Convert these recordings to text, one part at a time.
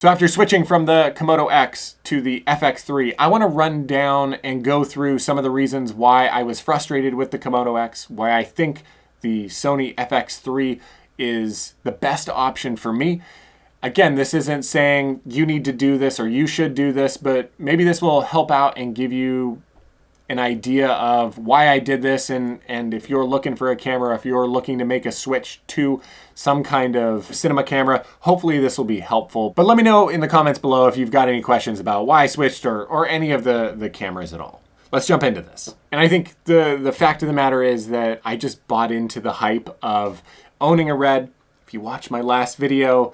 So after switching from the KOMODO X to the FX3, I want to run down and go through some of the reasons why I was frustrated with the KOMODO X, why I think the Sony FX3 is the best option for me. Again, this isn't saying you need to do this or you should do this, but maybe this will help out and give you an idea of why I did this, and if you're looking for a camera, if you're looking to make a switch to some kind of cinema camera, hopefully this will be helpful. But let me know in the comments below if you've got any questions about why I switched or any of the cameras at all. Let's jump into this. And I think the fact of the matter is that I just bought into the hype of owning a Red. If you watch my last video,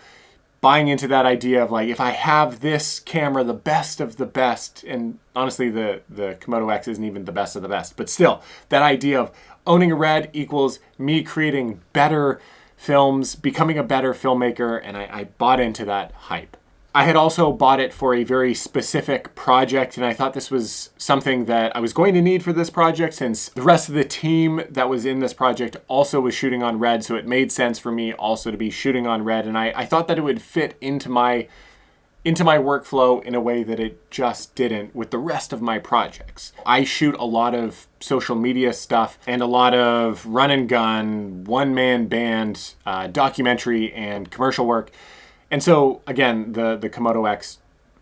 buying into that idea of like, if I have this camera, the best of the best, and honestly, the KOMODO X isn't even the best of the best, but still, that idea of owning a Red equals me creating better films, becoming a better filmmaker, and I bought into that hype. I had also bought it for a very specific project, and I thought this was something that I was going to need for this project since the rest of the team that was in this project also was shooting on Red, so it made sense for me also to be shooting on Red, and I thought that it would fit into my workflow in a way that it just didn't with the rest of my projects. I shoot a lot of social media stuff and a lot of run and gun, one-man band, documentary and commercial work. And so, again, the KOMODO X,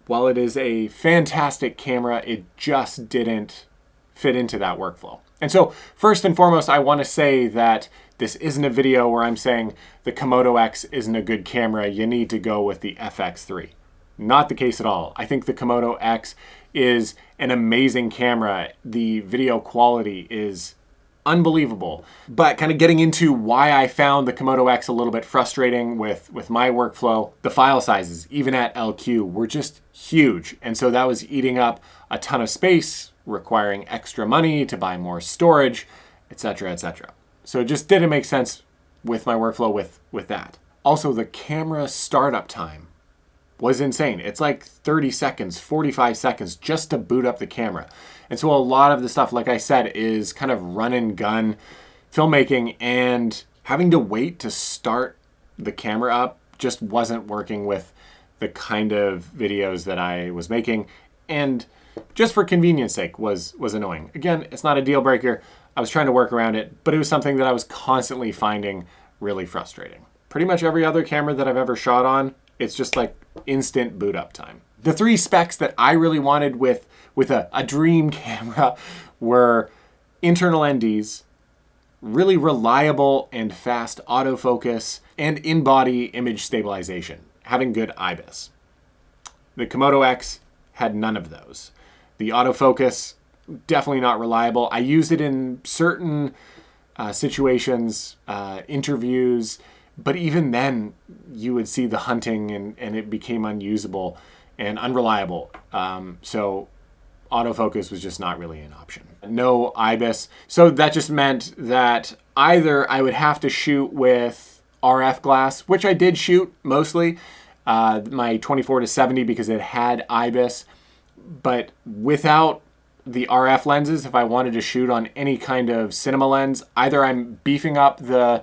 while it is a fantastic camera, it just didn't fit into that workflow. And so, first and foremost, I want to say that this isn't a video where I'm saying the KOMODO X isn't a good camera, you need to go with the FX3. Not the case at all. I think the KOMODO X is an amazing camera. The video quality is unbelievable. But kind of getting into why I found the KOMODO X a little bit frustrating with my workflow, the file sizes, even at LQ, were just huge. And so that was eating up a ton of space, requiring extra money to buy more storage, etc., etc. So it just didn't make sense with my workflow with that. Also, the camera startup time was insane. It's like 30 seconds, 45 seconds just to boot up the camera. And so a lot of the stuff, like I said, is kind of run and gun filmmaking, and having to wait to start the camera up just wasn't working with the kind of videos that I was making. And just for convenience sake was annoying. Again, it's not a deal breaker. I was trying to work around it, but it was something that I was constantly finding really frustrating. Pretty much every other camera that I've ever shot on, it's just like instant boot up time. The three specs that I really wanted with a dream camera were internal NDs, really reliable and fast autofocus, and in-body image stabilization, having good IBIS. The KOMODO X had none of those. The autofocus, definitely not reliable. I used it in certain situations, interviews, but even then you would see the hunting and it became unusable and unreliable. So autofocus was just not really an option. No IBIS. So that just meant that either I would have to shoot with RF glass, which I did shoot mostly, my 24-70 because it had IBIS, but without the RF lenses, if I wanted to shoot on any kind of cinema lens, either I'm beefing up the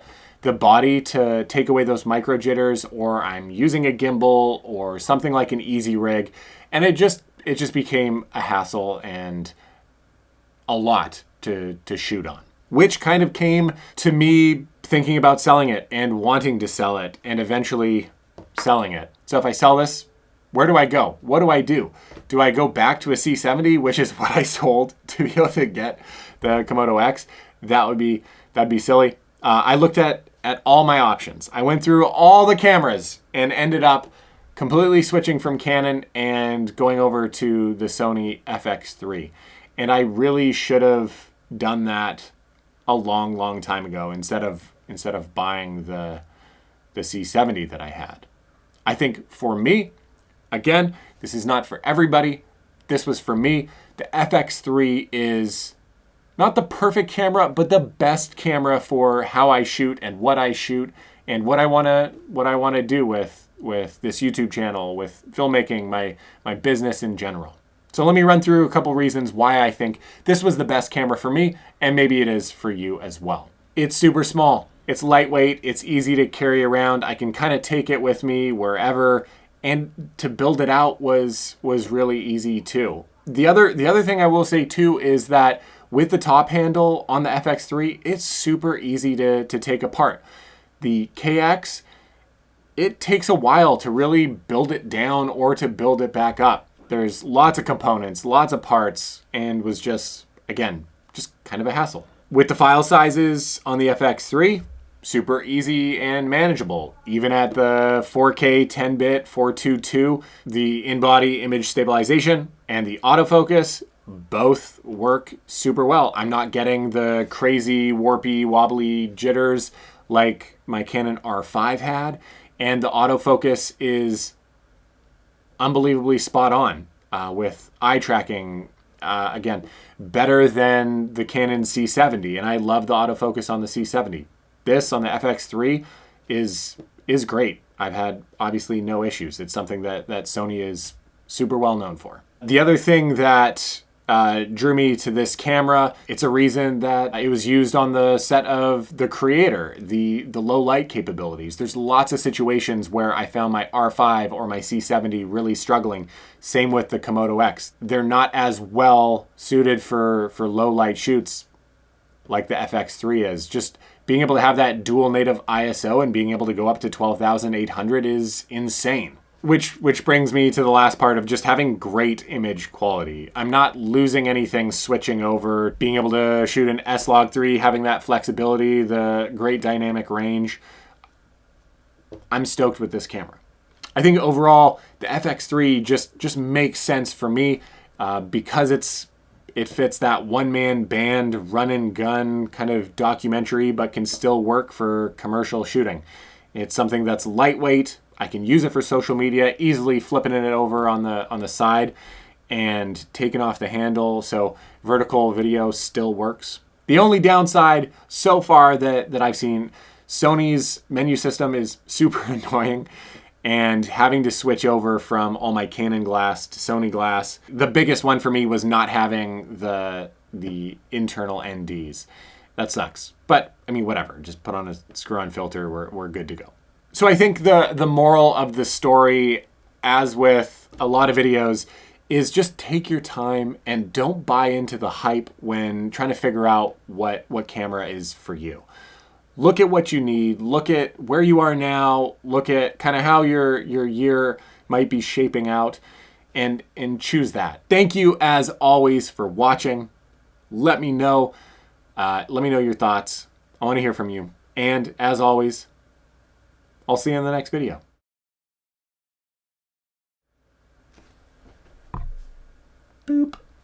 body to take away those micro jitters, or I'm using a gimbal or something like an easy rig, and it just became a hassle and a lot to shoot on, which kind of came to me thinking about selling it and wanting to sell it and eventually selling it. So if I sell this, where do I go? What do I do? Do I go back to a C70, which is what I sold to be able to get the KOMODO X? That'd be silly. I looked at all my options. I went through all the cameras and ended up completely switching from Canon and going over to the Sony FX3. And I really should have done that a long time ago instead of buying the C70 that I had. I think for me, again, this is not for everybody. This was for me. The FX3 is not the perfect camera, but the best camera for how I shoot and what I shoot and what I want to do with this YouTube channel, with filmmaking, my business in general. So let me run through a couple reasons why I think this was the best camera for me, and maybe it is for you as well. It's super small. It's lightweight. It's easy to carry around. I can kind of take it with me wherever. And to build it out was really easy too. The other thing I will say too is that with the top handle on the FX3, it's super easy to take apart. The KX, it takes a while to really build it down or to build it back up. There's lots of components, lots of parts, and was just, again, just kind of a hassle. With the file sizes on the FX3, super easy and manageable. Even at the 4K 10-bit 422, the in-body image stabilization and the autofocus both work super well. I'm not getting the crazy warpy wobbly jitters like my Canon R5 had, and the autofocus is unbelievably spot on with eye tracking. Again, better than the Canon C70, and I love the autofocus on the C70. This on the FX3 is great. I've had obviously no issues. It's something that Sony is super well known for. The other thing that drew me to this camera, it's a reason that it was used on the set of The Creator, the low light capabilities. There's lots of situations where I found my R5 or my C70 really struggling. Same with the Komodo X. They're not as well suited for low light shoots like the FX3 is. Just being able to have that dual native ISO and being able to go up to 12,800 is insane. Which brings me to the last part of just having great image quality. I'm not losing anything switching over, being able to shoot an S-Log3, having that flexibility, the great dynamic range. I'm stoked with this camera. I think overall, the FX3 just makes sense for me because it fits that one-man band, run and gun kind of documentary, but can still work for commercial shooting. It's something that's lightweight. I can use it for social media, easily flipping it over on the side and taking off the handle, so vertical video still works. The only downside so far that I've seen, Sony's menu system is super annoying, and having to switch over from all my Canon glass to Sony glass. The biggest one for me was not having the internal NDs. That sucks. But, I mean, whatever. Just put on a screw-on filter. We're good to go. So I think the moral of the story, as with a lot of videos, is just take your time and don't buy into the hype when trying to figure out what camera is for you. Look at what you need, look at where you are now, look at kind of how your year might be shaping out, and choose that. Thank you as always for watching. Let me know your thoughts. I want to hear from you. And as always, I'll see you in the next video.